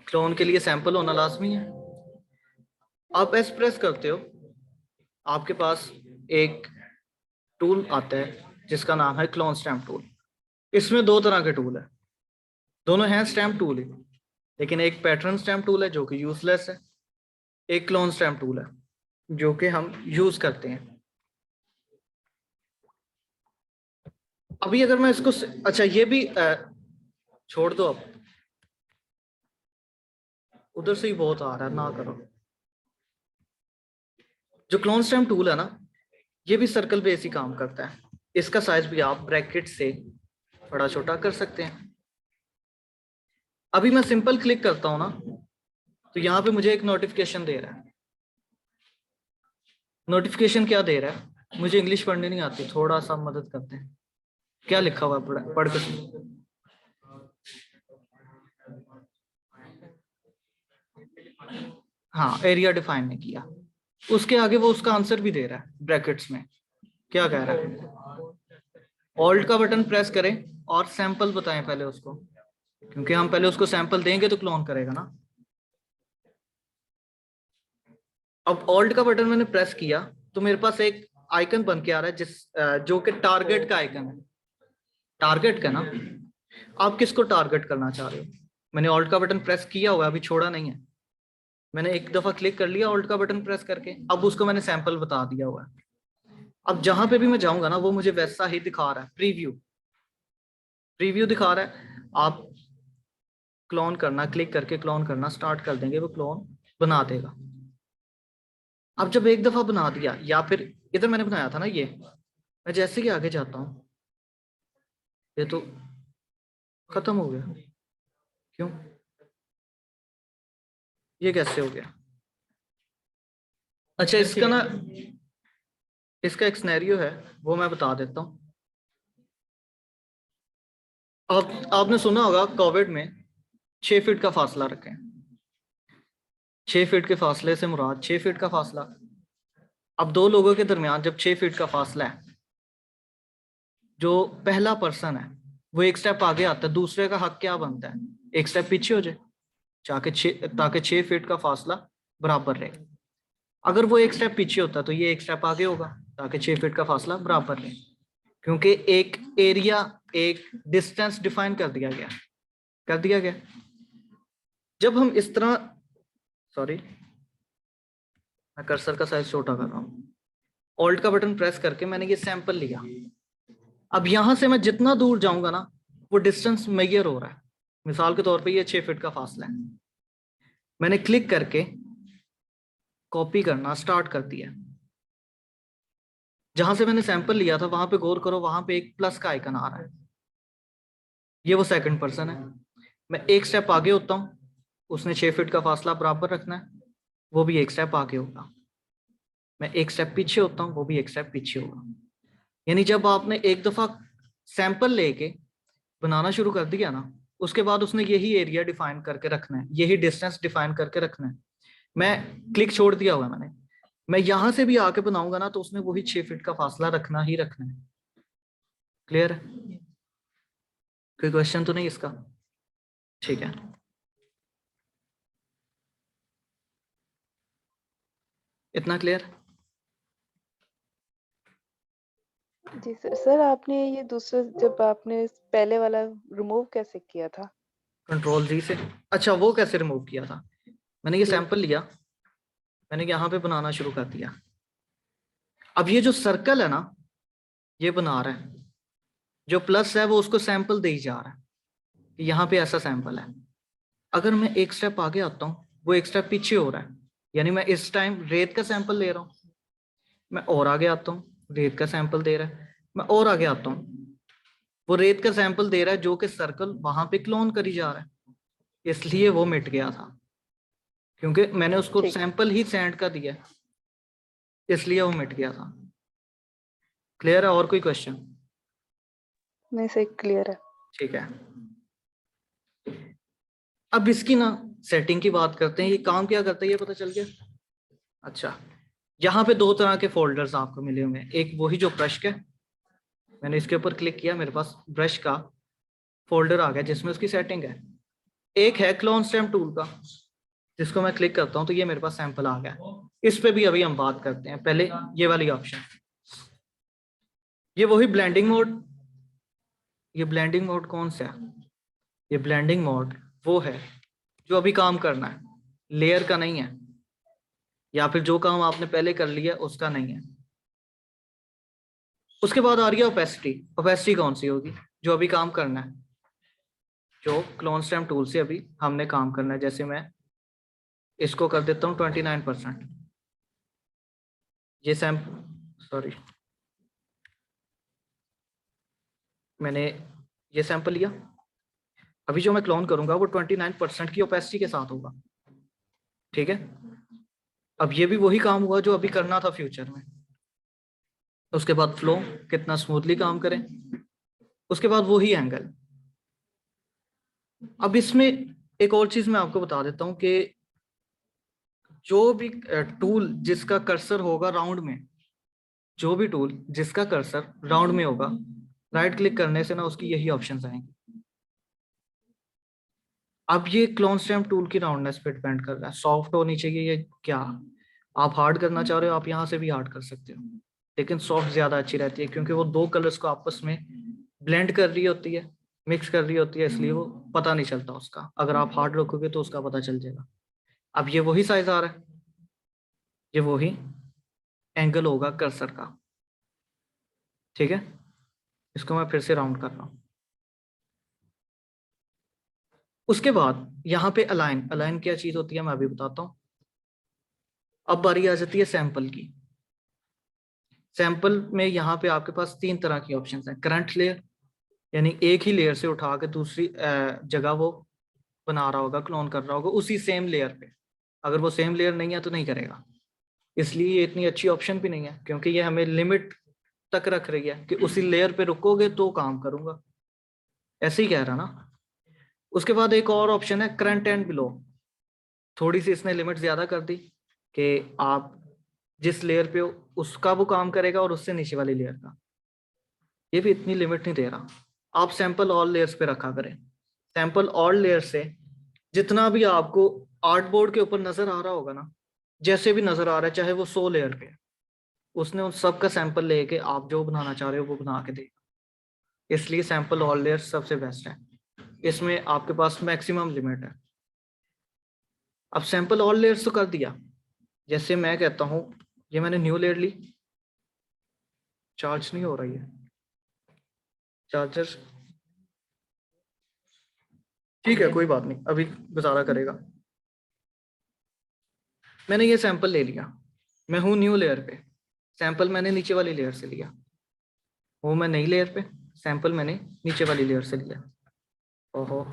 Clone के लिए sample होना लाजमी है। आप एस प्रेस करते हो, आपके पास एक टूल आता है जिसका नाम है क्लोन स्टैम्प टूल। इसमें दो तरह के टूल है, दोनों हैं स्टैम्प टूल ही, लेकिन एक पैटर्न स्टैम्प टूल है जो कि यूजलेस है, एक क्लोन स्टैम्प टूल है जो कि हम यूज करते हैं। अभी अगर मैं इसको अच्छा ये भी छोड़ दो, अब उधर से ही बहुत आ रहा है, ना करो। जो क्लोन स्टैम्प टूल है ना, ये भी सर्कल बेस ही काम करता है। इसका साइज भी आप ब्रैकेट से बड़ा छोटा कर सकते हैं। अभी मैं सिंपल क्लिक करता हूं ना, तो यहां पे मुझे एक नोटिफिकेशन दे रहा है। नोटिफिकेशन क्या दे रहा है? मुझे इंग्लिश पढ़ने नहीं आती, थोड़ा सा मदद करते हैं। क्या लिखा हुआ है, पढ़ के? हाँ, एरिया डिफाइन नहीं किया। उसके आगे वो उसका आंसर भी दे रहा है ब्रैकेट्स में। क्या कह रहा है? ऑल्ट का बटन प्रेस करें और सैंपल बताएं पहले उसको, क्योंकि हम पहले उसको सैंपल देंगे तो क्लोन करेगा ना। अब ऑल्ट का बटन मैंने प्रेस किया तो मेरे पास एक आइकन बन के आ रहा है जो कि टारगेट का आइकन है। टारगेट का ना, आप किसको टारगेट करना चाह रहे हो? मैंने ऑल्ट का बटन प्रेस किया हुआ है, अभी छोड़ा नहीं है। मैंने एक दफा क्लिक कर लिया ऑल्ट का बटन प्रेस करके, अब उसको मैंने सैंपल बता दिया हुआ है। अब जहां पे भी मैं जाऊंगा ना, वो मुझे वैसा ही दिखा रहा है। प्रीव्यू, प्रीव्यू दिखा रहा है। आप क्लोन करना, क्लिक करके क्लोन करना स्टार्ट कर देंगे, वो क्लोन बना देगा। अब जब एक दफा बना दिया, या फिर इधर मैंने बनाया था ना ये, मैं जैसे कि आगे जाता हूं, ये तो खत्म हो गया। क्यों? ये कैसे हो गया? अच्छा, इसका ना, इसका एक सिनेरियो है, वो मैं बता देता हूँ। आपने सुना होगा कोविड में 6 फीट का फासला रखें। 6 फीट के फासले से मुराद 6 फीट का फासला। अब दो लोगों के दरमियान जब 6 फीट का फासला है, जो पहला पर्सन है वो एक स्टेप आगे आता है, दूसरे का हक क्या बनता है? एक स्टेप पीछे हो जाए, ताकि 6 फीट का फासला बराबर रहे। अगर वो एक स्टेप पीछे होता तो ये एक स्टेप आगे होगा, ताकि 6 फीट का फासला बराबर रहे। क्योंकि एक एरिया, एक डिस्टेंस डिफाइन कर दिया गया। जब हम इस तरह, सॉरी मैं कर्सर का साइज छोटा कर रहा हूँ, ऑल्ट का बटन प्रेस करके मैंने ये सैंपल लिया। अब यहां से मैं जितना दूर जाऊंगा ना, वो डिस्टेंस मेजर हो रहा है। मिसाल के तौर पे ये 6 फीट का फासला है। मैंने क्लिक करके कॉपी करना स्टार्ट कर दिया। जहां से मैंने सैंपल लिया था वहां पे गौर करो, वहां पे एक प्लस का आइकन आ रहा है। ये वो सेकंड पर्सन है। मैं एक स्टेप आगे होता हूँ, उसने 6 फीट का फासला बराबर रखना है, वो भी एक स्टेप आगे होगा। मैं एक स्टेप पीछे होता हूँ, वो भी एक स्टेप पीछे होगा। यानी जब आपने एक दफा सैंपल लेके बनाना शुरू कर दिया ना, उसके बाद उसने यही एरिया डिफाइन करके रखना है, यही डिस्टेंस डिफाइन करके रखना है। मैं क्लिक छोड़ दिया हुआ है मैंने, मैं यहां से भी आके बनाऊंगा ना, तो उसने वही 6 फीट का फासला रखना ही रखना है। क्लियर है? कोई क्वेश्चन तो नहीं इसका? ठीक है। इतना क्लियर? जी सर। सर आपने ये दूसरा, जब आपने पहले वाला रिमूव कैसे किया था? कंट्रोल जी से। अच्छा, वो कैसे रिमूव किया था? मैंने ये जी। सैंपल लिया, मैंने यहाँ पे बनाना शुरू कर दिया। अब ये जो सर्कल है ना, ये बना रहा है, जो प्लस है वो उसको सैंपल दे ही जा रहा है कि यहाँ पे ऐसा सैंपल है। अगर मैं एक स्टेप आगे आता हूँ, वो एक स्टेप पीछे हो रहा है, यानी मैं इस टाइम रेत का सैंपल ले रहा हूँ। मैं और आगे आता हूँ, रेत का सैंपल दे रहा है। मैं और आगे आता हूँ, वो रेत का सैंपल दे रहा है, जो कि सर्कल वहां पे क्लोन करी जा रहा है। इसलिए वो मिट गया था, क्योंकि मैंने उसको ठीक। सैंपल ही सेंड कर दिया, इसलिए वो मिट गया था। क्लियर है? और कोई क्वेश्चन? नहीं सर, क्लियर है। ठीक है। अब इसकी ना सेटिंग की बात करते हैं। ये काम क्या करता है ये पता चल गया? अच्छा, यहाँ पे दो तरह के फोल्डर्स आपको मिले हुए हैं। एक वही जो प्रश्न है, मैंने इसके ऊपर क्लिक किया, मेरे पास ब्रश का फोल्डर आ गया जिसमें उसकी सेटिंग है। एक है क्लोन स्टैम्प टूल का, जिसको मैं क्लिक करता हूँ तो ये मेरे पास सैंपल आ गया। इस पे भी अभी हम बात करते हैं। पहले ये वाली ऑप्शन, ये वही ब्लेंडिंग मोड। ये ब्लेंडिंग मोड कौन सा है? ये ब्लेंडिंग मोड वो है जो अभी काम करना है, लेयर का नहीं है, या फिर जो काम आपने पहले कर लिया उसका नहीं है। उसके बाद आ रही है ओपेसिटी। ओपेसिटी कौन सी होगी? जो अभी काम करना है, जो क्लोन स्टैम्प टूल से अभी हमने काम करना है। जैसे मैं इसको कर देता हूँ 29%। ये सॉरी, मैंने ये सैंपल लिया। अभी जो मैं क्लोन करूंगा वो 29% की ओपेसिटी के साथ होगा, ठीक है। अब ये भी वही काम हुआ जो अभी करना था फ्यूचर में। उसके बाद फ्लो, कितना स्मूथली काम करें। उसके बाद वही एंगल। अब इसमें एक और चीज मैं आपको बता देता हूँ कि जो भी टूल जिसका कर्सर होगा राउंड में, जो भी टूल जिसका कर्सर राउंड में होगा, राइट क्लिक करने से ना उसकी यही ऑप्शंस आएंगे। अब ये क्लोन स्टैम्प टूल की राउंडनेस पे डिपेंड कर रहा है, सॉफ्ट होनी चाहिए या क्या। आप हार्ड करना चाह रहे हो, आप यहाँ से भी हार्ड कर सकते हो, लेकिन सॉफ्ट ज्यादा अच्छी रहती है क्योंकि वो दो कलर्स को आपस में ब्लेंड कर रही होती है, मिक्स कर रही होती है, इसलिए वो पता नहीं चलता उसका। अगर आप हार्ड रखोगे तो उसका पता चल जाएगा। अब ये वही साइज आ रहा है, ये वही एंगल होगा कर्सर का, ठीक है। इसको मैं फिर से राउंड कर रहा हूँ। उसके बाद यहाँ पे अलाइन। अलाइन क्या चीज होती है मैं अभी बताता हूँ। अब बारी आ जाती है सैंपल की। सैंपल में यहाँ पे आपके पास तीन तरह की ऑप्शंस हैं। करंट लेयर, यानी एक ही लेयर से उठा के दूसरी जगह वो बना रहा होगा, क्लोन कर रहा होगा उसी सेम लेयर पे। अगर वो सेम लेयर नहीं है तो नहीं करेगा। इसलिए ये इतनी अच्छी ऑप्शन भी नहीं है, क्योंकि ये हमें लिमिट तक रख रही है कि उसी लेयर पे रुकोगे तो काम करूंगा, ऐसे ही कह रहा ना। उसके बाद एक और ऑप्शन है करंट एंड बिलो। थोड़ी सी इसने लिमिट ज्यादा कर दी कि आप जिस लेयर पे हो उसका वो काम करेगा और उससे नीचे वाली लेयर का। ये भी इतनी लिमिट नहीं दे रहा। आप सैंपल ऑल लेयर्स पे रखा करें। सैंपल ऑल लेयर से जितना भी आपको आर्ट बोर्ड के ऊपर नजर आ रहा होगा ना, जैसे भी नजर आ रहा है, चाहे वो 100 लेयर पे, उसने उन सब का सैंपल लेके आप जो बनाना चाह रहे हो वो बना के देगा। इसलिए सैंपल ऑल लेयर सबसे बेस्ट है। इसमें आपके पास मैक्सिमम लिमिट है। अब सैंपल ऑल लेयर्स तो कर दिया। जैसे मैं कहता हूँ ये मैंने न्यू लेयर ली, चार्ज नहीं हो रही है चार्जर, ठीक है कोई बात नहीं, अभी गुजारा करेगा। मैंने ये सैंपल ले लिया, मैं हूँ न्यू लेयर पे। सैंपल मैंने नीचे वाली लेयर से लिया। हूँ मैं नई लेयर पे, सैंपल मैंने नीचे वाली लेयर से लिया। ओहो,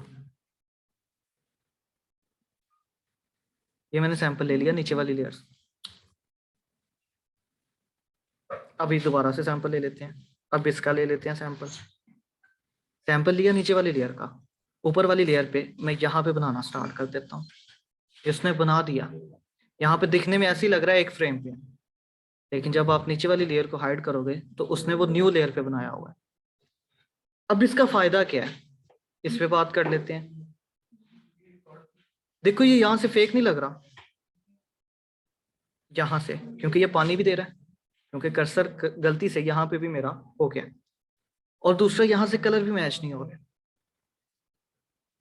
ये मैंने सैंपल ले लिया नीचे वाली लेयर से। अभी दोबारा से सैंपल ले लेते हैं। अब इसका ले लेते हैं सैंपल। सैंपल लिया नीचे वाली लेयर का, ऊपर वाली लेयर पे मैं यहाँ पे बनाना स्टार्ट कर देता हूँ। जिसने बना दिया, यहाँ पे दिखने में ऐसे ही लग रहा है एक फ्रेम पे, लेकिन जब आप नीचे वाली लेयर को हाइड करोगे तो उसने वो न्यू लेयर पे बनाया हुआ है। अब इसका फायदा क्या है, इस पे बात कर लेते हैं। देखो ये यहाँ से फेक नहीं लग रहा, यहाँ से, क्योंकि ये पानी भी दे रहा है, क्योंकि कर्सर गलती से यहाँ पे भी मेरा हो गया। और दूसरा यहाँ से कलर भी मैच नहीं हो रहा।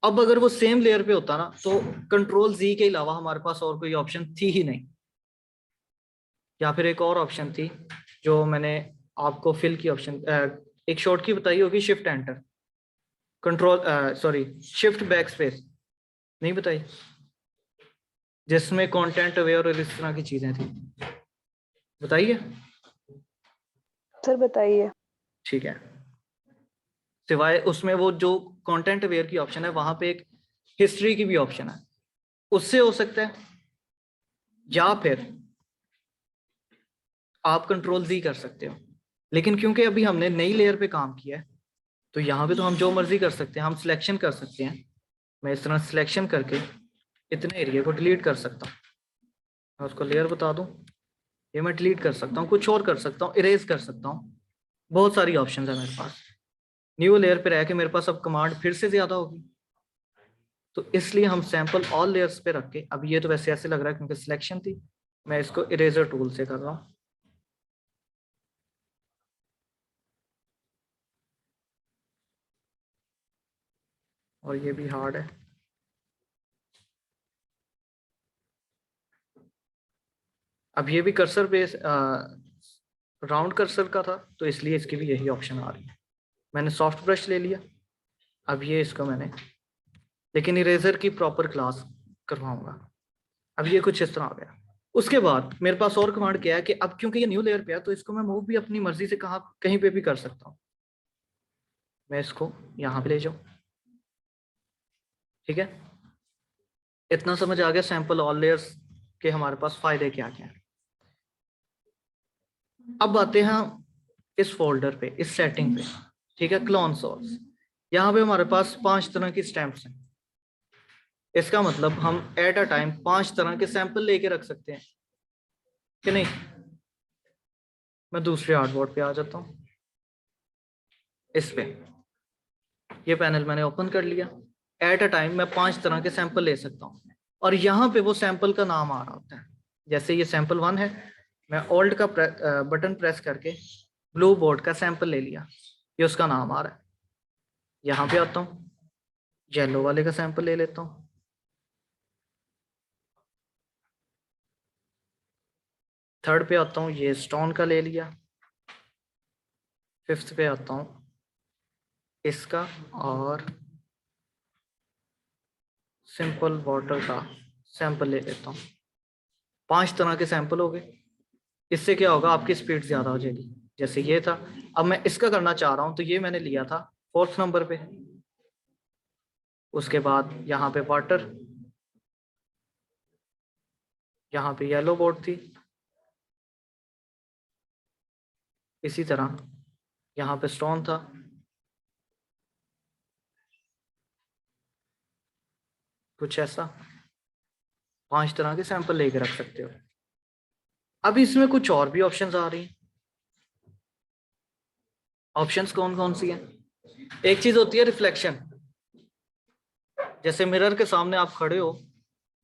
अब अगर वो सेम लेयर पे होता ना तो कंट्रोल Z के अलावा हमारे पास और कोई ऑप्शन थी ही नहीं। या फिर एक और ऑप्शन थी जो मैंने आपको फिल की ऑप्शन एक शॉर्ट की बताई होगी, shift enter, control sorry shift back space, नहीं बताई, जिसमें कंटेंट अवेयर और इस तरह की चीजें थी। बताइए। सर बताइए। ठीक है, सिवाय उसमें वो जो कंटेंट अवेयर की ऑप्शन है वहां पे एक हिस्ट्री की भी ऑप्शन है, उससे हो सकता है। या फिर आप कंट्रोल Z कर सकते हो। लेकिन क्योंकि अभी हमने नई लेयर पे काम किया है तो यहाँ पे तो हम जो मर्जी कर सकते हैं, हम सिलेक्शन कर सकते हैं। मैं इस तरह सिलेक्शन करके इतने एरिया को डिलीट कर सकता हूँ। मैं उसको लेयर बता दूं, ये मैं डिलीट कर सकता हूँ, कुछ और कर सकता हूँ, इरेज कर सकता हूँ। बहुत सारी ऑप्शन है मेरे पास। न्यू लेयर पे रह के मेरे पास अब कमांड फिर से ज्यादा होगी, तो इसलिए हम सैंपल ऑल लेयर्स पे रख के, अब ये तो वैसे ऐसे लग रहा है क्योंकि सिलेक्शन थी, मैं इसको इरेजर टूल से कर रहा हूँ। और ये भी हार्ड है। अब ये भी कर्सर बेस राउंड कर्सर का था, तो इसलिए इसकी भी यही ऑप्शन आ रही है। मैंने सॉफ्ट ब्रश ले लिया। अब ये इसको मैंने, लेकिन इरेजर की प्रॉपर क्लास करवाऊंगा। अब ये कुछ इस तरह आ गया। उसके बाद मेरे पास और कमांड क्या है कि अब क्योंकि ये न्यू लेयर पे है, तो इसको मैं मूव भी अपनी मर्जी से कहीं कहीं पे भी कर सकता हूँ। मैं इसको यहाँ पे ले जाऊँ, ठीक है। इतना समझ आ गया सैंपल ऑल लेयर्स के हमारे पास फायदे क्या क्या है। अब आते हैं इस फोल्डर पे, इस सेटिंग पे, ठीक है, क्लोन सोर्स। यहाँ पे हमारे पास 5 तरह की स्टैंप्स हैं। इसका मतलब हम एट अ टाइम 5 तरह के सैंपल लेके रख सकते हैं कि नहीं। मैं दूसरे आर्टबोर्ड पे आ जाता हूँ। इस पे ये पैनल मैंने ओपन कर लिया। एट अ टाइम मैं 5 तरह के सैंपल ले सकता हूँ, और यहाँ पे वो सैंपल का नाम आ रहा होता है। जैसे ये सैंपल 1 है, मैं ऑल्ट का बटन प्रेस करके ब्लू बोर्ड का सैंपल ले लिया, ये उसका नाम आ रहा है। यहाँ पे आता हूँ, येलो वाले का सैंपल ले लेता हूँ। थर्ड पे आता हूँ, ये स्टोन का ले लिया। फिफ्थ पे आता हूँ इसका, और सिंपल वाटर का सैंपल ले लेता हूँ। 5 तरह के सैंपल हो गए। इससे क्या होगा, आपकी स्पीड ज्यादा हो जाएगी। जैसे ये था, अब मैं इसका करना चाह रहा हूँ, तो ये मैंने लिया था 4th नंबर पे। उसके बाद यहाँ पे वाटर, यहाँ पे येलो बोर्ड थी, इसी तरह यहाँ पे स्टोन था, कुछ ऐसा। 5 तरह के सैंपल लेके रख सकते हो। अब इसमें कुछ और भी ऑप्शंस आ रही हैं। ऑप्शंस कौन कौन सी हैं? एक चीज होती है रिफ्लेक्शन। जैसे मिरर के सामने आप खड़े हो,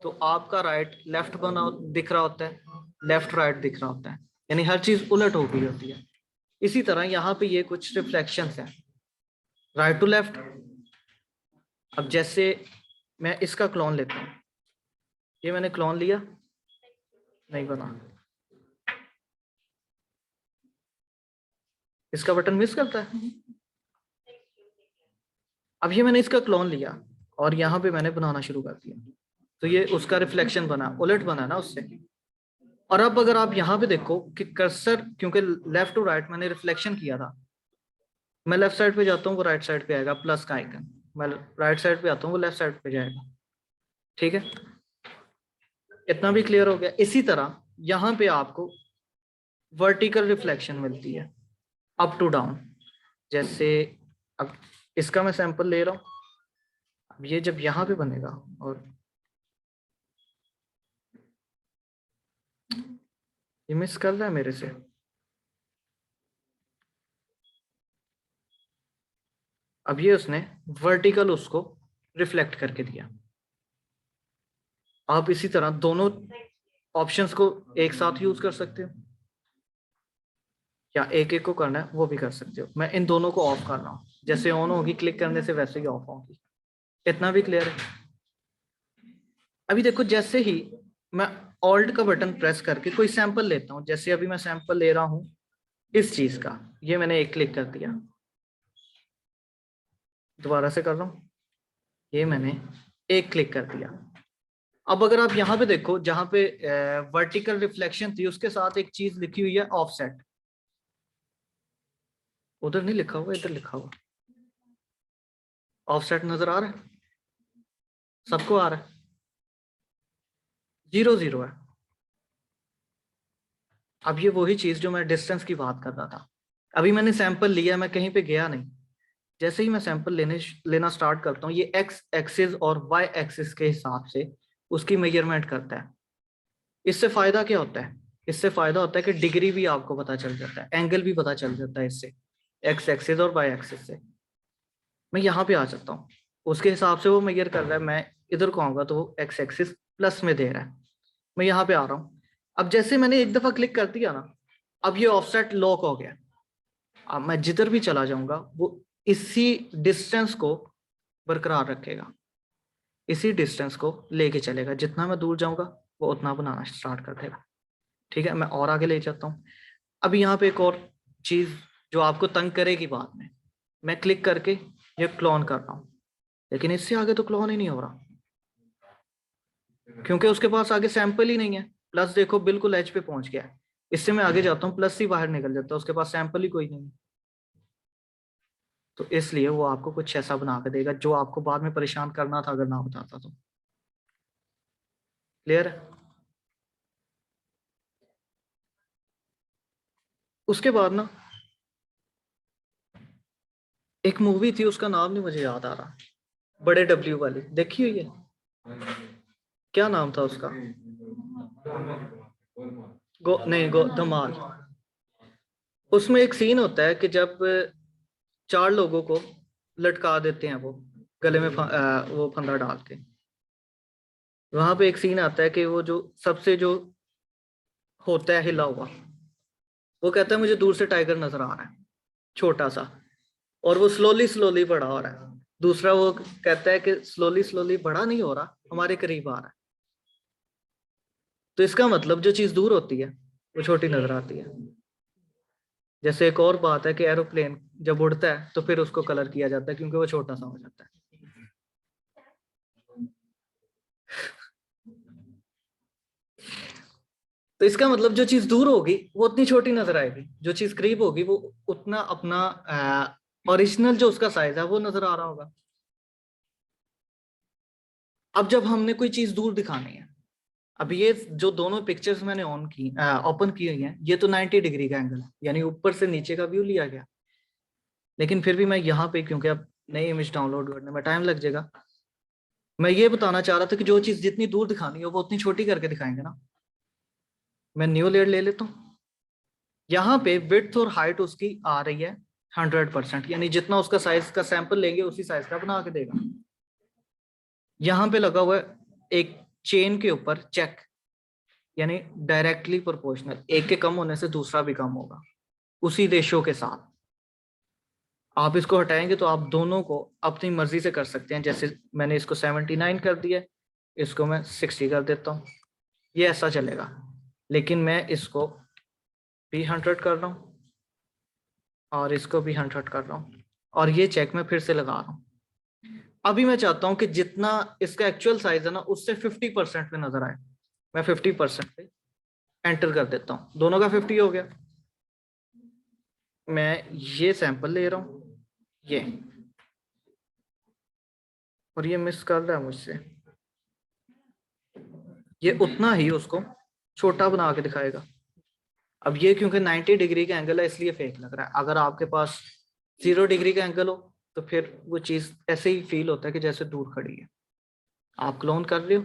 तो आपका राइट लेफ्ट बना दिख रहा होता है, लेफ्ट राइट दिख रहा होता है, यानी हर चीज उलट हो गई होती है। इसी तरह यहाँ पे ये कुछ रिफ्लेक्शंस हैं, राइट टू लेफ्ट। अब जैसे मैं इसका क्लोन लेता हूँ, ये मैंने क्लोन लिया, नहीं बना, इसका बटन मिस करता है। अब ये मैंने इसका क्लोन लिया और यहाँ पे मैंने बनाना शुरू कर दिया, तो ये उसका रिफ्लेक्शन बना, उलट बना ना उससे। और अब अगर आप यहाँ पे देखो कि कर्सर, क्योंकि लेफ्ट टू राइट मैंने रिफ्लेक्शन किया था, मैं लेफ्ट साइड पे जाता हूँ वो राइट साइड पे आएगा प्लस का आइकन, मैं राइट साइड पे आता हूँ वो लेफ्ट साइड पे जाएगा, ठीक है। इतना भी क्लियर हो गया। इसी तरह यहाँ पे आपको वर्टिकल रिफ्लेक्शन मिलती है, अप टू डाउन। जैसे अब इसका मैं सैंपल ले रहा हूँ, अब ये जब यहाँ पे बनेगा, और ये मिस कर रहा है मेरे से, अब ये उसने वर्टिकल उसको रिफ्लेक्ट करके दिया। आप इसी तरह दोनों ऑप्शंस को एक साथ यूज कर सकते हो, या एक एक को करना है वो भी कर सकते हो। मैं इन दोनों को ऑफ कर रहा हूँ, जैसे ऑन होगी क्लिक करने से वैसे ही ऑफ होगी। इतना भी क्लियर है। अभी देखो, जैसे ही मैं ऑल्ट का बटन प्रेस करके कोई सैंपल लेता हूँ, जैसे अभी मैं सैंपल ले रहा हूँ इस चीज का, ये मैंने एक क्लिक कर दिया, दोबारा से कर रहा हूँ, ये मैंने एक क्लिक कर दिया। अब अगर आप यहाँ पे देखो, जहां पे वर्टिकल रिफ्लेक्शन थी उसके साथ एक चीज लिखी हुई है ऑफसेट, उधर नहीं लिखा हुआ, इधर लिखा हुआ ऑफसेट, नजर आ रहा है? सबको आ रहा है? 0 0 है। अब ये वही चीज जो मैं डिस्टेंस की बात कर रहा था। अभी मैंने सैंपल लिया, मैं कहीं पे गया नहीं, जैसे ही मैं सैंपल लेना स्टार्ट करता हूँ, ये एक्स एक्सिस और वाई एक्सिस के हिसाब से उसकी मेजरमेंट करता है। इससे फायदा क्या होता है? इससे फायदा होता है कि डिग्री भी आपको पता चल जाता है, एंगल भी पता चल जाता है इससे। एक्स एक्सिस और वाई एक्सिस से। मैं यहाँ पे आ जाता हूँ, उसके हिसाब से वो मेजर कर रहा है, मैं इधर को आऊंगा तो वो एक्स एक्सिस प्लस में दे रहा है। मैं यहाँ पे आ रहा हूँ, अब जैसे मैंने एक दफा क्लिक कर दिया ना, अब ये ऑफसेट लॉक हो गया। अब मैं जिधर भी चला जाऊंगा वो इसी डिस्टेंस को बरकरार रखेगा, इसी डिस्टेंस को लेके चलेगा, जितना मैं दूर जाऊंगा वो उतना बनाना स्टार्ट कर देगा। ठीक है, मैं और आगे ले जाता हूँ। अब यहाँ पे एक और चीज जो आपको तंग करेगी बाद में, मैं क्लिक करके ये क्लोन कर रहा हूँ, लेकिन इससे आगे तो क्लोन ही नहीं हो रहा, क्योंकि उसके पास आगे सैंपल ही नहीं है। प्लस देखो बिल्कुल एज पे पहुंच गया है, इससे मैं आगे जाता हूँ प्लस ही बाहर निकल जाता है, उसके पास सैंपल ही कोई नहीं है। तो इसलिए वो आपको कुछ ऐसा बना के देगा जो आपको बाद में परेशान करना था अगर ना बताता तो। क्लियर है? उसके बाद ना एक मूवी थी, उसका नाम नहीं मुझे याद आ रहा, बड़े डब्ल्यू वाली, देखी हुई है? क्या नाम था उसका? धमाल। उसमें एक सीन होता है कि जब 4 लोगों को लटका देते हैं वो गले में वो फंदा डाल के, वहां पे एक सीन आता है कि वो जो सबसे जो होता है हिला हुआ, वो कहता है मुझे दूर से टाइगर नजर आ रहा है छोटा सा, और वो स्लोली स्लोली बड़ा हो रहा है। दूसरा वो कहता है कि स्लोली स्लोली बड़ा नहीं हो रहा, हमारे करीब आ रहा है। तो इसका मतलब जो चीज दूर होती है वो छोटी नजर आती है। जैसे एक और बात है कि एरोप्लेन जब उड़ता है तो फिर उसको कलर किया जाता है क्योंकि वो छोटा सा हो जाता है। तो इसका मतलब जो चीज दूर होगी वो उतनी छोटी नजर आएगी, जो चीज करीब होगी वो उतना अपना ओरिजिनल जो उसका साइज है वो नजर आ रहा होगा। अब जब हमने कोई चीज दूर दिखानी है, अब ये जो दोनों पिक्चर्स मैंने ऑन की ओपन की हुई हैं, ये तो 90 डिग्री का एंगल है, यानी ऊपर से नीचे का व्यू लिया गया। लेकिन फिर भी मैं यहाँ पे, क्योंकि अब नई इमेज डाउनलोड करने में टाइम लग जाएगा, मैं ये बताना चाह रहा था कि जो चीज जितनी दूर दिखानी है वो उतनी छोटी करके दिखाएंगे ना। मैं न्यू लेयर ले लेता हूँ, यहाँ पे विड्थ और हाइट उसकी आ रही है 100%, यानी जितना उसका साइज का सैंपल लेंगे उसी साइज का बना के देगा। यहाँ पे लगा हुआ है एक चेन के ऊपर चेक, यानी डायरेक्टली प्रोपोर्शनल, एक के कम होने से दूसरा भी कम होगा उसी रेशो के साथ। आप इसको हटाएंगे तो आप दोनों को अपनी मर्जी से कर सकते हैं, जैसे मैंने इसको 79 कर दिया, इसको मैं 60 कर देता हूँ, ये ऐसा चलेगा। लेकिन मैं इसको भी 100 कर रहा हूँ और इसको भी 100 कर रहा हूँ, और ये चेक मैं फिर से लगा रहा हूँ। अभी मैं चाहता हूँ कि जितना इसका एक्चुअल साइज है ना उससे 50% में नजर आए, मैं 50% पे एंटर कर देता हूँ, दोनों का 50 हो गया। मैं ये सैंपल ले रहा हूँ ये, और ये मिस कर रहा है मुझसे, ये उतना ही उसको छोटा बना के दिखाएगा। अब ये क्योंकि 90 डिग्री का एंगल है इसलिए फेक लग रहा है, अगर आपके पास 0 डिग्री का एंगल हो तो फिर वो चीज ऐसे ही फील होता है कि जैसे दूर खड़ी है। आप क्लोन कर रहे हो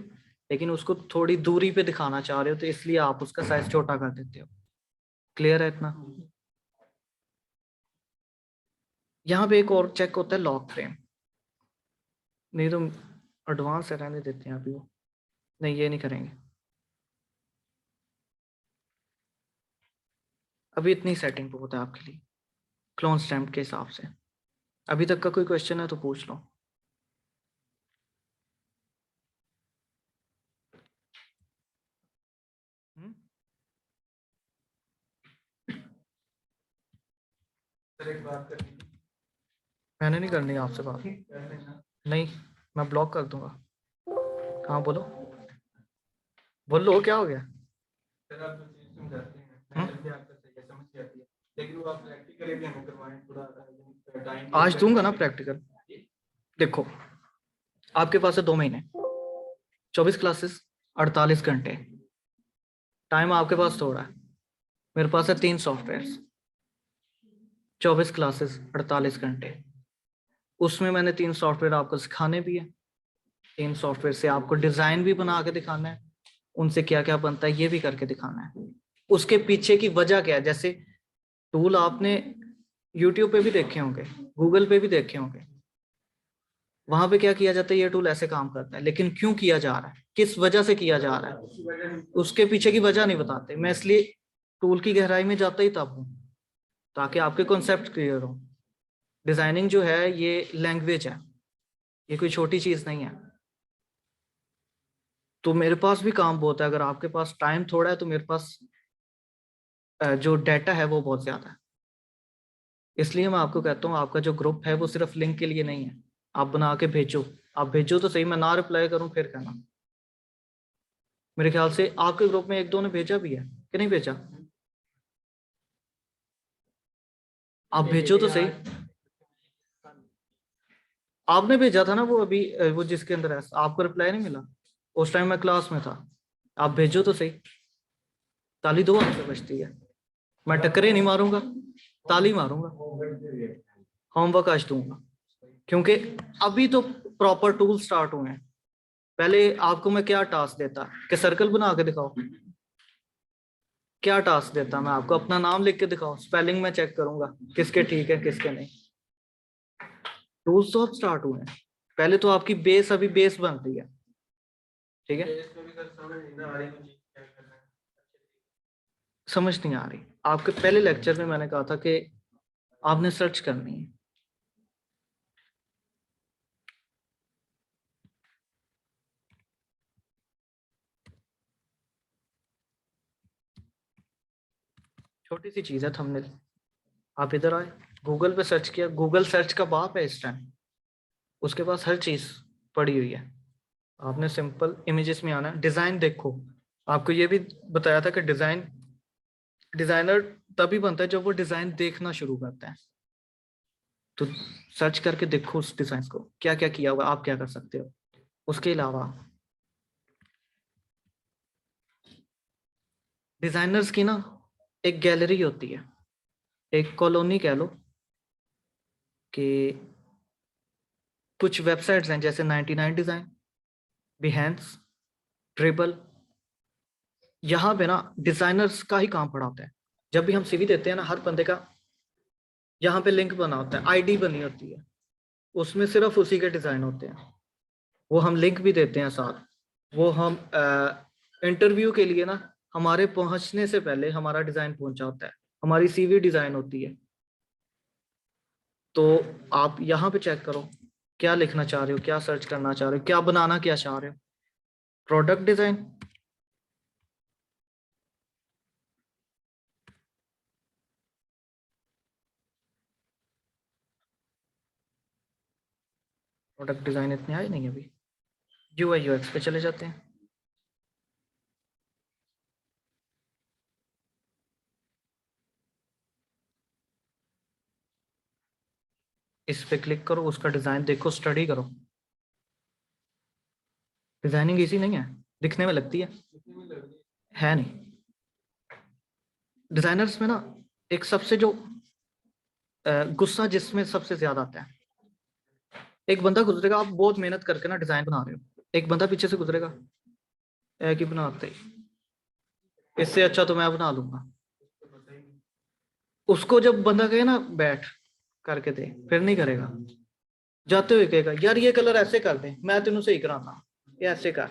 लेकिन उसको थोड़ी दूरी पे दिखाना चाह रहे हो, तो इसलिए आप उसका साइज छोटा कर देते हो। क्लियर है इतना? यहाँ पे एक और चेक होता है लॉक फ्रेम, नहीं तो एडवांस है, रहने देते हैं अभी वो, नहीं ये नहीं करेंगे अभी, इतनी सेटिंग बहुत है आपके लिए क्लोन स्टैम्प के हिसाब से। अभी तक का कोई क्वेश्चन है तो पूछ लो। हम्म? एक बात करनी, मैंने नहीं करनी आपसे बात, नहीं मैं ब्लॉक कर दूंगा। हाँ बोलो, बोलो क्या हो गया? सर आप जो चीज़ समझाते हैं मेथड भी आपका सही है, समझ आती है, लेकिन वो आप प्रैक्टिकली भी हमें करवाएं थोड़ा टाइम। आज दूंगा ना प्रैक्टिकल। देखो आपके पास है 2 महीने, 24 क्लासेस, 48 घंटे, टाइम आपके पास थोड़ा है। मेरे पास है 3 सॉफ्टवेयर, 24 क्लासेस, 48 घंटे, उसमें मैंने 3 सॉफ्टवेयर आपको सिखाने भी है, 3 सॉफ्टवेयर से आपको डिजाइन भी बना के दिखाना है, उनसे क्या क्या बनता है ये भी करके दिखाना है। उसके पीछे की वजह क्या है, जैसे टूल आपने यूट्यूब पे भी देखे होंगे, गूगल पे भी देखे होंगे, वहां पे क्या किया जाता है, ये टूल ऐसे काम करता है, लेकिन क्यों किया जा रहा है, किस वजह से किया जा रहा है, उसके पीछे की वजह नहीं बताते। मैं इसलिए टूल की गहराई में जाता ही तब हूँ ताकि आपके कॉन्सेप्ट क्लियर हो। डिजाइनिंग जो है ये लैंग्वेज है, ये कोई छोटी चीज नहीं है। तो मेरे पास भी काम बहुत है, अगर आपके पास टाइम थोड़ा है तो मेरे पास जो डाटा है वो बहुत ज्यादा है। इसलिए मैं आपको कहता हूँ आपका जो ग्रुप है वो सिर्फ लिंक के लिए नहीं है, आप बना के भेजो। आप भेजो तो सही, मैं ना रिप्लाई करूँ फिर कहना। मेरे ख्याल से आपके ग्रुप में एक दो ने भेजा भी है कि नहीं भेजा, आप भेजो तो सही। आपने भेजा था ना वो अभी वो जिसके अंदर है, आपको रिप्लाई नहीं मिला, उस टाइम मैं क्लास में था। आप भेजो तो सही, ताली दो आपसे बचती है। मैं टक्करे नहीं मारूंगा, ताली मारूंगा, होमवर्क आज दूंगा, क्योंकि अभी तो प्रॉपर टूल स्टार्ट हुए हैं। पहले आपको मैं क्या टास्क देता कि सर्कल बना के दिखाओ, क्या टास्क देता मैं आपको, अपना नाम लिख के दिखाओ, स्पेलिंग में चेक करूंगा किसके ठीक है किसके नहीं। टूल्स तो अब स्टार्ट हुए हैं, पहले तो आपकी बेस अभी बेस बन रही है, ठीक है। समझ नहीं आ रही, आपके पहले लेक्चर में मैंने कहा था कि आपने सर्च करनी है। छोटी सी चीज है थंबनेल, आप इधर आए, गूगल पे सर्च किया, गूगल सर्च का बाप है इस टाइम, उसके पास हर चीज पड़ी हुई है। आपने सिंपल इमेजेस में आना है, डिजाइन देखो। आपको ये भी बताया था कि डिजाइनर तभी बनता है जब वो डिजाइन देखना शुरू करता है। तो सर्च करके देखो उस डिजाइन को, क्या क्या किया हुआ, आप क्या कर सकते हो। उसके अलावा डिजाइनर्स की ना एक गैलरी होती है, एक कॉलोनी कह लो, कि कुछ वेबसाइट्स हैं जैसे 99 डिजाइन, बिहेंस, ट्रिबल, यहाँ पे ना डिजाइनर्स का ही काम पड़ा होता है। जब भी हम सीवी देते हैं ना, हर बंदे का यहाँ पे लिंक बना होता है, आईडी बनी होती है, उसमें सिर्फ उसी के डिजाइन होते हैं। वो हम लिंक भी देते हैं साथ। वो हम इंटरव्यू के लिए ना, हमारे पहुंचने से पहले हमारा डिजाइन पहुंचा होता है, हमारी सीवी डिजाइन होती है। तो आप यहाँ पे चेक करो, क्या लिखना चाह रहे हो, क्या सर्च करना चाह रहे हो, क्या बनाना क्या चाह रहे हो। प्रोडक्ट डिजाइन, प्रोडक्ट डिजाइन इतने आए नहीं अभी। यूआई यूएक्स पे चले जाते हैं, इस पे क्लिक करो, उसका डिजाइन देखो, स्टडी करो। डिजाइनिंग इजी नहीं है, दिखने में लगती है नहीं। डिजाइनर्स में ना एक सबसे जो गुस्सा जिसमें सबसे ज्यादा आता है, एक बंदा गुजरेगा, आप बहुत मेहनत करके ना डिजाइन बना रहे हो, एक बंदा पीछे से गुजरेगा, कि बनाते ही, इससे अच्छा तो मैं बना लूंगा। उसको जब बंदा कहे ना बैठ करके दे, फिर नहीं करेगा, जाते हुए कहेगा यार ये कलर ऐसे कर दे, मैं तेनों सही कराता, ये ऐसे कर।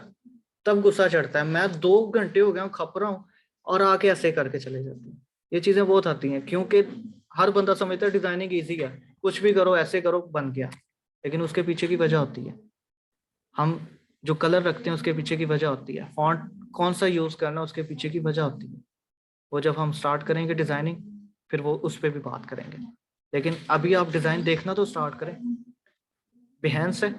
तब गुस्सा चढ़ता है, मैं 2 घंटे हो गया हूँ खप रहा हूँ, और आके ऐसे करके चले जाते हैं। ये चीजें बहुत आती हैं, क्योंकि हर बंदा समझता है डिजाइनिंग ईजी है, कुछ भी करो ऐसे करो बन गया, लेकिन उसके पीछे की वजह होती है। हम जो कलर रखते हैं उसके पीछे की वजह होती है, फॉन्ट कौन सा यूज करना उसके पीछे की वजह होती है। वो जब हम स्टार्ट करेंगे डिजाइनिंग, फिर वो उस पर भी बात करेंगे, लेकिन अभी आप डिजाइन देखना तो स्टार्ट करें। बिहेंस है,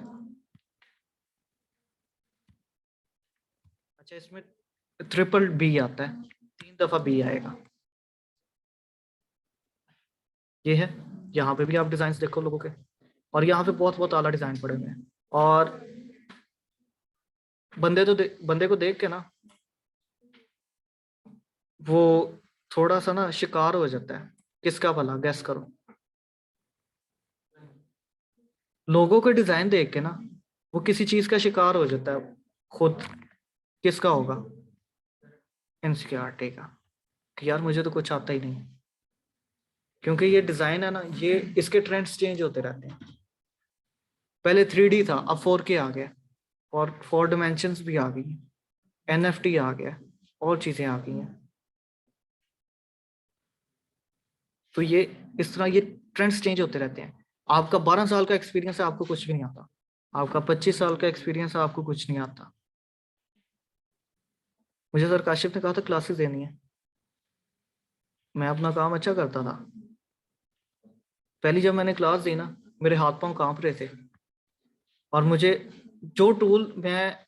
अच्छा इसमें ट्रिपल बी आता है, 3 दफा बी आएगा, ये है। यहाँ पे भी आप डिजाइन देखो लोगों के, और यहाँ पे बहुत बहुत आला डिजाइन पड़े हुए हैं। और बंदे को देख के ना वो थोड़ा सा ना शिकार हो जाता है, किसका भला गैस करो। लोगों के डिजाइन देख के ना वो किसी चीज का शिकार हो जाता है खुद, किसका होगा, इनसिक्योरिटी का, कि यार मुझे तो कुछ आता ही नहीं। क्योंकि ये डिजाइन है ना, ये इसके ट्रेंड्स चेंज होते रहते हैं। पहले 3D था, अब 4K आ गया, और 4 डिमेंशंस भी आ गई, NFT आ गया, और चीजें आ गई हैं। तो ये इस तरह ये ट्रेंड्स चेंज होते रहते हैं। आपका 12 साल का एक्सपीरियंस है, आपको कुछ भी नहीं आता। आपका 25 साल का एक्सपीरियंस है, आपको कुछ नहीं आता। मुझे सर काशिफ ने कहा था क्लासेस देनी है, मैं अपना काम अच्छा करता था। पहली जब मैंने क्लास दी ना, मेरे हाथ पांव कांप रहे थे, और मुझे जो टूल मैं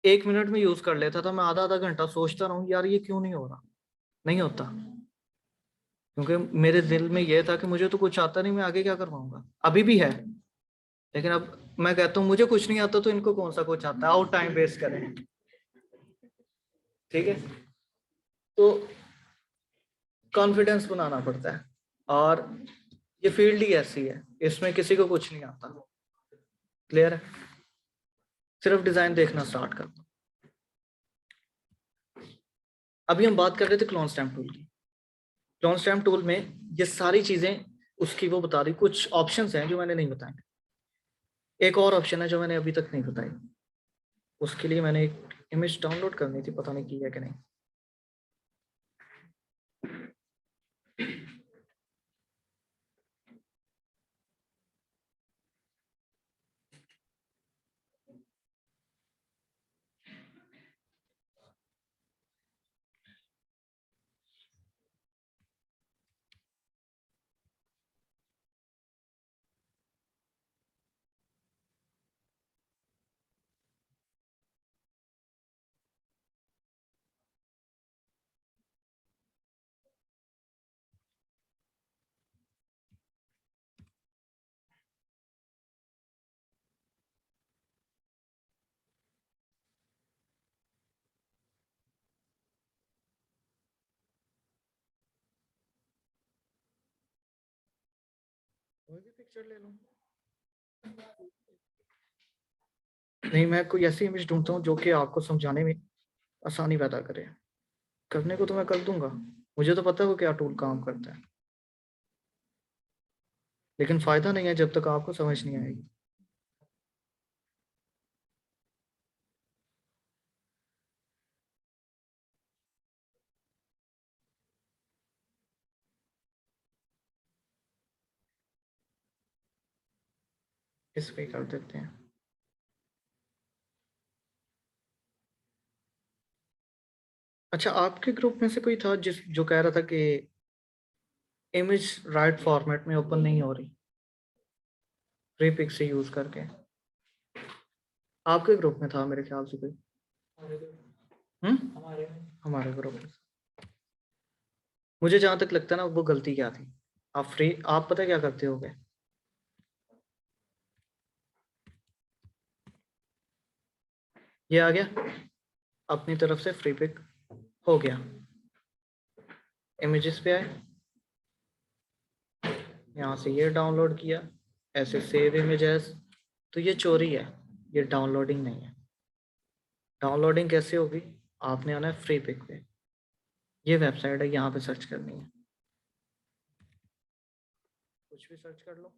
1 मिनट में यूज कर लेता था, मैं आधा आधा घंटा सोचता रहूं यार ये क्यों नहीं हो रहा। नहीं होता, क्योंकि मेरे दिल में ये था कि मुझे तो कुछ आता नहीं, मैं आगे क्या करवाऊंगा। अभी भी है, लेकिन अब मैं कहता हूँ मुझे कुछ नहीं आता तो इनको कौन सा कुछ आता है, आओ टाइम वेस्ट करें। ठीक है, तो कॉन्फिडेंस बनाना पड़ता है, और ये फील्ड ही ऐसी है, इसमें किसी को कुछ नहीं आता। क्लियर है? सिर्फ डिजाइन देखना स्टार्ट कर दो। अभी हम बात कर रहे थे क्लोन स्टैम्प टूल की। क्लोन स्टैम्प टूल में ये सारी चीजें उसकी वो बता रही, कुछ ऑप्शंस हैं जो मैंने नहीं बताए। एक और ऑप्शन है जो मैंने अभी तक नहीं बताई, उसके लिए मैंने एक इमेज डाउनलोड करनी थी, पता नहीं की है कि नहीं। कोई भी पिक्चर ले लूं? नहीं, मैं कोई ऐसी इमेज ढूंढता हूँ जो कि आपको समझाने में आसानी पैदा करे। करने को तो मैं कर दूंगा, मुझे तो पता है वो क्या टूल काम करता है, लेकिन फायदा नहीं है जब तक आपको समझ नहीं आएगी। इस पे कर देते हैं। अच्छा, आपके ग्रुप में से कोई था जिस जो कह रहा था कि इमेज राइट फॉर्मेट में ओपन नहीं हो रही फ्री पिक से यूज करके? आपके ग्रुप में था मेरे ख्याल से कोई। हमारे ग्रुप में। मुझे जहां तक लगता है ना, वो गलती क्या थी। आप पता क्या करते होगे, ये आ गया अपनी तरफ से फ्री पिक हो गया, इमेजेस पे आए, यहाँ से ये डाउनलोड किया, ऐसे सेव इमेजेस। तो ये चोरी है, ये डाउनलोडिंग नहीं है। डाउनलोडिंग कैसे होगी? आपने आना है फ्री पिक पे, ये वेबसाइट है, यहाँ पे सर्च करनी है, कुछ भी सर्च कर लो।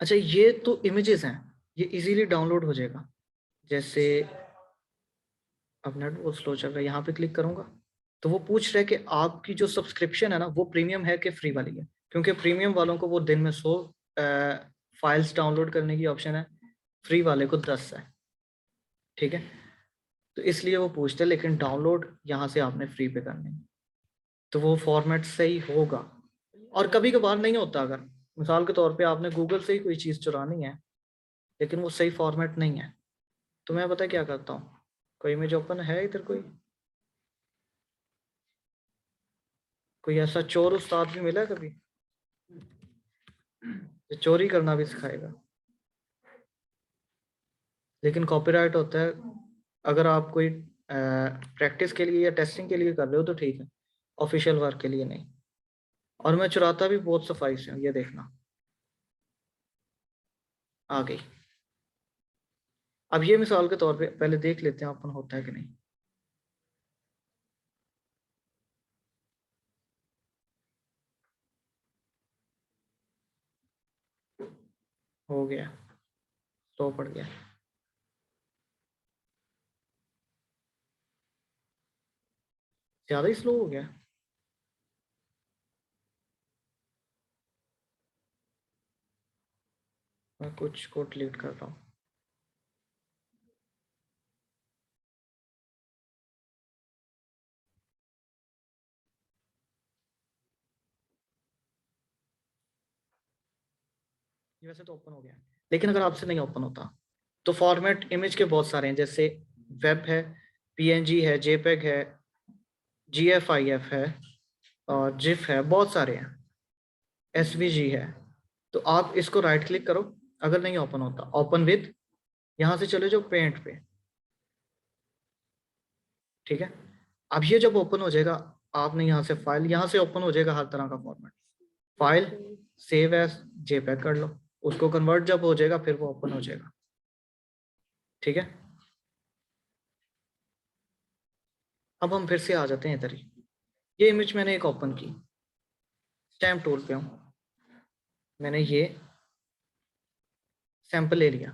अच्छा, ये तो इमेजेस हैं, ये इजीली डाउनलोड हो जाएगा। जैसे अब नेट बहुत स्लो चल रहा है, यहाँ पे क्लिक करूंगा तो वो पूछ रहा है कि आपकी जो सब्सक्रिप्शन है ना, वो प्रीमियम है कि फ्री वाली है। क्योंकि प्रीमियम वालों को वो दिन में 100 फाइल्स डाउनलोड करने की ऑप्शन है, फ्री वाले को 10 है। ठीक है, तो इसलिए वो पूछते हैं, लेकिन डाउनलोड यहाँ से आपने फ्री पे करनी है, तो वो फॉर्मेट सही होगा। और कभी कभार नहीं होता, अगर मिसाल के तौर पे आपने गूगल से ही कोई चीज़ चुरानी है, लेकिन वो सही फॉर्मेट नहीं है, तो मैं पता क्या करता हूँ, कोई इमेज ओपन है इधर, कोई ऐसा चोर उस्ताद भी मिला है कभी जो चोरी करना भी सिखाएगा? लेकिन कॉपीराइट होता है, अगर आप कोई प्रैक्टिस के लिए या टेस्टिंग के लिए कर रहे हो तो ठीक है, ऑफिशियल वर्क के लिए नहीं। और मैं चुराता भी बहुत सफाई से हूँ, ये देखना आ गई। अब ये मिसाल के तौर पे पहले देख लेते हैं अपन होता है कि नहीं। हो गया, तो पड़ गया। ज्यादा ही स्लो हो गया। मैं कुछ को डिलीट कर रहा हूँ। ये वैसे तो ओपन हो गया, लेकिन अगर आपसे नहीं ओपन होता तो फॉर्मेट इमेज के बहुत सारे हैं, जैसे वेब है, पीएनजी है, जेपेग है, जीएफआईएफ है, और जिफ है, बहुत सारे हैं, एसवीजी है। तो आप इसको राइट क्लिक करो, अगर नहीं ओपन होता ओपन विद, यहां से चले जाओ पेंट पे, ठीक है। अब ये जब ओपन हो जाएगा, आपने यहाँ से फाइल, यहाँ से ओपन हो जाएगा हर तरह का format, file save as JPEG कर लो, उसको कन्वर्ट जब हो जाएगा फिर वो ओपन हो जाएगा, ठीक है। अब हम फिर से आ जाते हैं इधर ही। ये इमेज मैंने एक ओपन की, स्टैम्प टूल पे हूँ, मैंने ये सैंपल ले लिया,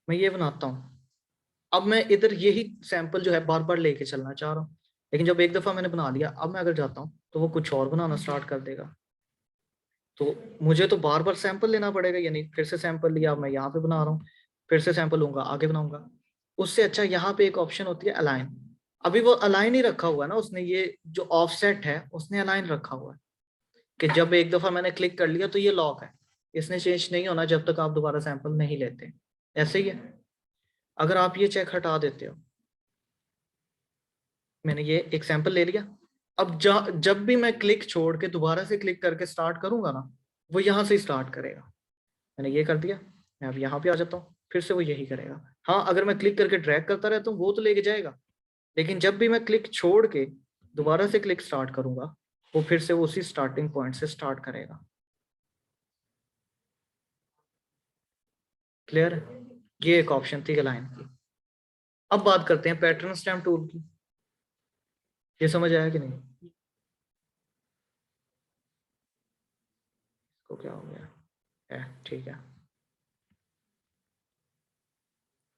मैं ये बनाता हूँ। अब मैं इधर यही सैंपल जो है बार बार लेके चलना चाह रहा हूँ, लेकिन जब एक दफा मैंने बना लिया, अब मैं अगर जाता हूँ तो वो कुछ और बनाना स्टार्ट कर देगा। तो मुझे तो बार बार सैंपल लेना पड़ेगा, यानी फिर से सैंपल लिया, अब मैं यहाँ पे बना रहा हूँ, फिर से सैंपल लूंगा, आगे बनाऊंगा। उससे अच्छा यहाँ पे एक ऑप्शन होती है अलाइन। अभी वो अलाइन ही रखा हुआ है ना उसने, ये जो ऑफसेट है उसने अलाइन रखा हुआ है, कि जब एक दफा मैंने क्लिक कर लिया तो ये लॉक है, इसने चेंज नहीं होना जब तक आप दोबारा सैंपल नहीं लेते। ऐसे ही है, अगर आप ये चेक हटा देते हो, मैंने ये एक सैंपल ले लिया, अब जब भी मैं क्लिक छोड़ के दोबारा से क्लिक करके स्टार्ट करूंगा ना, वो यहाँ से स्टार्ट करेगा। मैंने ये कर दिया, मैं अब यहाँ पे आ जाता हूँ, फिर से वो यही करेगा। हाँ, अगर मैं क्लिक करके ड्रैग करता रहता हूँ वो तो लेके जाएगा, लेकिन जब भी मैं क्लिक छोड़ के दोबारा से क्लिक स्टार्ट करूंगा, वो फिर से वो उसी स्टार्टिंग पॉइंट से स्टार्ट करेगा। क्लियर है? ये एक ऑप्शन थी अलाइन की। अब बात करते हैं पैटर्न स्टैम्प टूल की। ये समझ आया कि नहीं? इसको क्या हो गया है, ठीक है।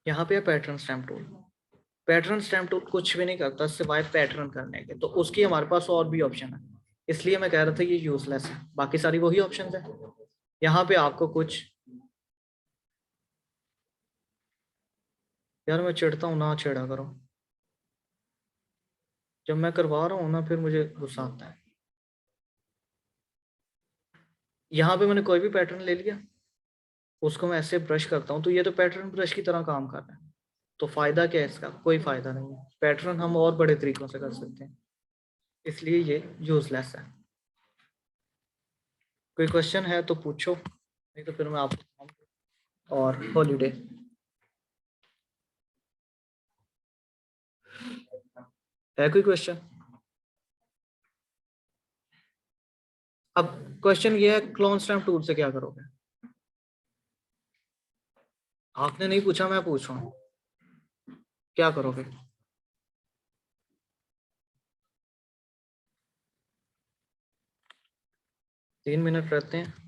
यहाँ पे है pattern stamp tool. Pattern stamp tool कुछ भी नहीं करता सिवाय पैटर्न करने के, तो उसकी हमारे पास और भी ऑप्शन है, इसलिए मैं कह रहा था ये यूजलेस है, बाकी सारी वही ऑप्शन है। यहाँ पे आपको कुछ, यार मैं चिढ़ता हूँ ना, छेड़ा करो, जब मैं करवा रहा हूँ ना फिर मुझे गुस्सा आता है। यहाँ पे मैंने कोई भी पैटर्न ले लिया, उसको मैं ऐसे ब्रश करता हूँ तो ये तो पैटर्न ब्रश की तरह काम कर रहा है। तो फायदा क्या है इसका? कोई फायदा नहीं है। पैटर्न हम और बड़े तरीकों से कर सकते हैं, इसलिए ये यूजलेस है। कोई क्वेश्चन है तो पूछो, नहीं तो फिर मैं आपको, और हॉलीडे है कोई क्वेश्चन? अब क्वेश्चन ये है, क्लोन स्टैम्प टूल से क्या करोगे? आपने नहीं पूछा, मैं पूछ रहा हूँ, क्या करोगे? तीन मिनट रहते हैं।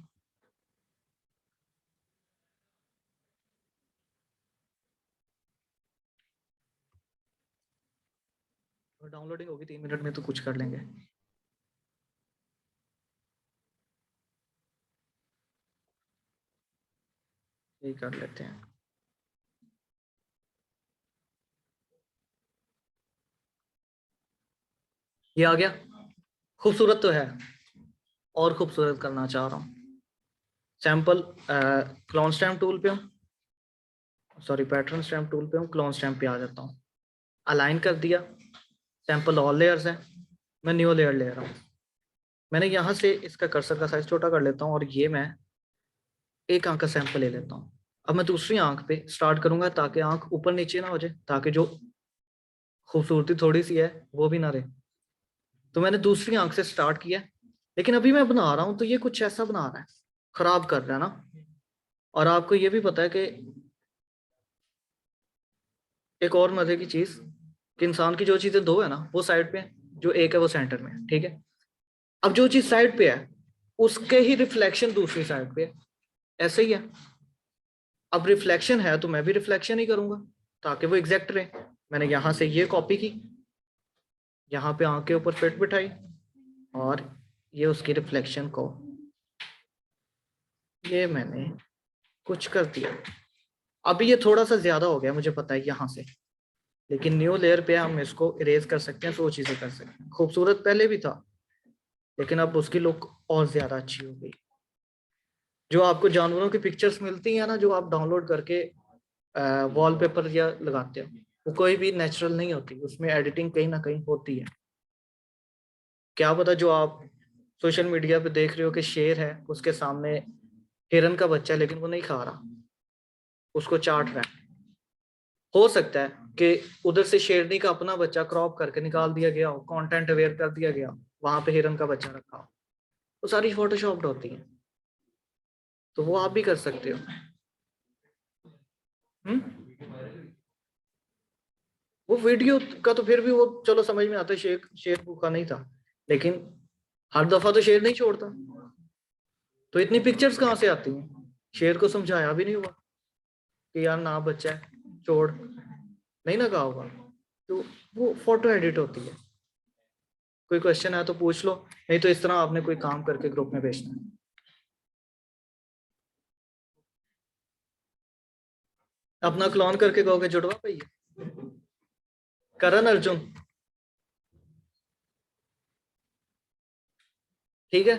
डाउनलोडिंग होगी 3 मिनट में तो कुछ कर लेंगे। यही कर लेते हैं। ये आ गया, खूबसूरत तो है, और खूबसूरत करना चाह रहा हूँ। सैंपल क्लोन स्टैम्प टूल पे हूँ, सॉरी पैटर्न स्टैम्प टूल पे हूँ, क्लोन स्टैम्प पे आ जाता हूँ, अलाइन कर दिया, सैंपल ऑल लेयर्स है, मैं न्यू लेयर ले रहा हूँ। मैंने यहाँ से इसका कर्सर का साइज छोटा कर लेता हूँ, और ये मैं एक आंख का सैंपल ले लेता हूँ। अब मैं दूसरी आंख पे स्टार्ट करूंगा ताकि आंख ऊपर नीचे ना हो जाए, ताकि जो खूबसूरती थोड़ी सी है वो भी ना रहे। तो मैंने दूसरी आंख से स्टार्ट किया, लेकिन अभी मैं बना रहा हूँ तो ये कुछ ऐसा बना रहा है, खराब कर रहा है ना। और आपको ये भी पता है कि एक और मजे की चीज, कि इंसान की जो चीजें दो है ना वो साइड पे है, जो एक है वो सेंटर में है, ठीक है। अब जो चीज साइड पे है उसके ही रिफ्लेक्शन दूसरी साइड पे है, ऐसे ही है। अब रिफ्लेक्शन है तो मैं भी रिफ्लेक्शन ही करूंगा ताकि वो एग्जैक्ट रहे। मैंने यहां से ये कॉपी की, यहाँ पे आंख के ऊपर फिट बिठाई, और ये उसकी रिफ्लेक्शन को ये मैंने कुछ कर दिया। अभी ये थोड़ा सा ज्यादा हो गया मुझे पता है यहाँ से, लेकिन न्यू लेयर पे हम इसको इरेज कर सकते हैं, 100 चीजें कर सकते हैं। खूबसूरत पहले भी था, लेकिन अब उसकी लुक और ज्यादा अच्छी हो गई। जो आपको जानवरों की पिक्चर्स मिलती हैं ना, जो आप डाउनलोड करके वॉलपेपर या लगाते हो, वो कोई भी नेचुरल नहीं होती, उसमें एडिटिंग कहीं ना कहीं होती है। क्या पता जो आप सोशल मीडिया पे देख रहे हो कि शेर है, उसके सामने हिरन का बच्चा है, लेकिन वो नहीं खा रहा, उसको चाट रहा है। हो सकता है कि उधर से शेरनी का अपना बच्चा क्रॉप करके निकाल दिया गया हो, कंटेंट अवेयर कर दिया गया हो, वहां पे हिरन का बच्चा रखा हो, वो सारी फोटोशॉप्ड होती है। तो वो आप भी कर सकते हो। वो वीडियो का तो फिर भी वो चलो समझ में आता है, शेर शेर भूखा नहीं था, लेकिन हर दफा तो शेर नहीं छोड़ता, तो इतनी पिक्चर्स कहाँ से आती हैं? शेर को समझाया भी नहीं हुआ कि यार ना बच्चा है छोड़, नहीं ना कहा होगा, तो वो फोटो एडिट होती है। कोई क्वेश्चन है तो पूछ लो, नहीं तो इस तरह आपने कोई काम करके ग्रुप में भेजना है। अपना क्लोन करके कहोगे जुड़वा भैया, करण अर्जुन, ठीक है।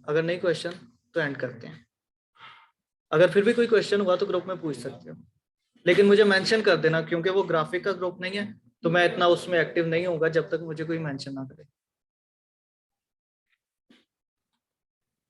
अगर नहीं क्वेश्चन तो एंड करते हैं। अगर फिर भी कोई क्वेश्चन हुआ तो ग्रुप में पूछ सकते हो, लेकिन मुझे मेंशन कर देना, क्योंकि वो ग्राफिक का ग्रुप नहीं है, तो मैं इतना उसमें एक्टिव नहीं होऊंगा जब तक मुझे कोई मेंशन ना करे।